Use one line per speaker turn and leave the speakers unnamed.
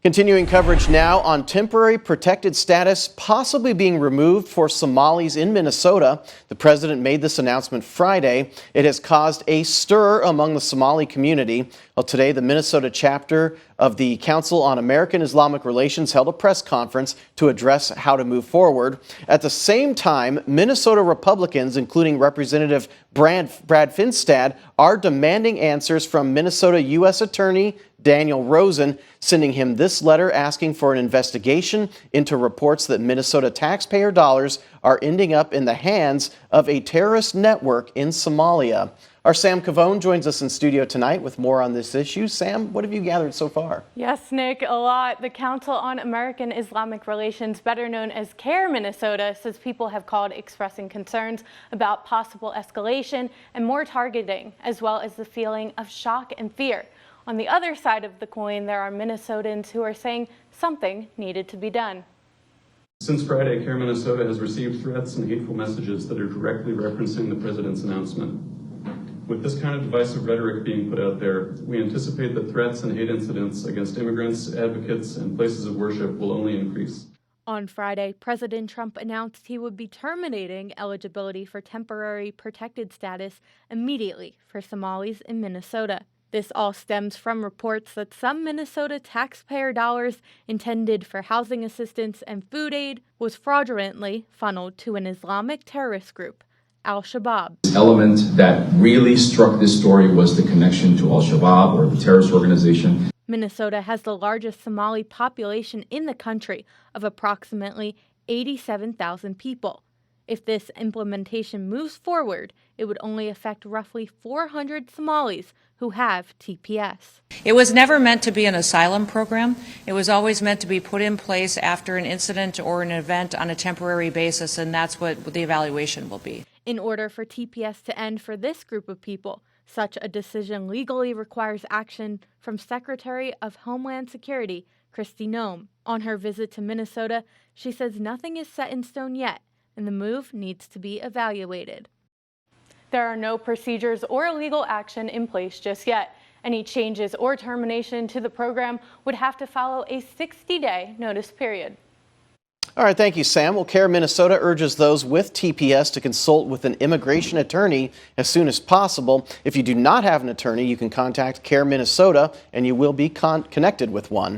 Continuing coverage now on temporary protected status possibly being removed for Somalis in Minnesota. The president made this announcement Friday. It has caused a stir among the Somali community. Well, today, the Minnesota chapter of the Council on American Islamic Relations held a press conference to address how to move forward. At the same time, Minnesota Republicans, including Representative Brad Finstad, are demanding answers from Minnesota U.S. Attorney Daniel Rosen, sending him this letter asking for an investigation into reports that Minnesota taxpayer dollars are ending up in the hands of a terrorist network in Somalia. Our Sam Covone joins us in studio tonight with more on this issue. Sam, what have you gathered so far?
Yes, Nick, a lot. The Council on American Islamic Relations, better known as CAIR Minnesota, says people have called expressing concerns about possible escalation and more targeting, as well as the feeling of shock and fear. On the other side of the coin, there are Minnesotans who are saying something needed to be done.
Since Friday, CAIR Minnesota has received threats and hateful messages that are directly referencing the president's announcement. With this kind of divisive rhetoric being put out there, we anticipate that threats and hate incidents against immigrants, advocates, and places of worship will only increase.
On Friday, President Trump announced he would be terminating eligibility for temporary protected status immediately for Somalis in Minnesota. This all stems from reports that some Minnesota taxpayer dollars intended for housing assistance and food aid was fraudulently funneled to an Islamic terrorist group, Al-Shabaab.
The element that really struck this story was the connection to Al-Shabaab, or the terrorist organization.
Minnesota has the largest Somali population in the country of approximately 87,000 people. If this implementation moves forward, it would only affect roughly 400 Somalis who have TPS.
It was never meant to be an asylum program. It was always meant to be put in place after an incident or an event on a temporary basis, and that's what the evaluation will be.
In order for TPS to end for this group of people, such a decision legally requires action from Secretary of Homeland Security, Kristi Noem. On her visit to Minnesota, she says nothing is set in stone yet, and the move needs to be evaluated. There are no procedures or legal action in place just yet. Any changes or termination to the program would have to follow a 60-day notice period.
All right, thank you, Sam. Well, CAIR Minnesota urges those with TPS to consult with an immigration attorney as soon as possible. If you do not have an attorney, you can contact CAIR Minnesota and you will be connected with one.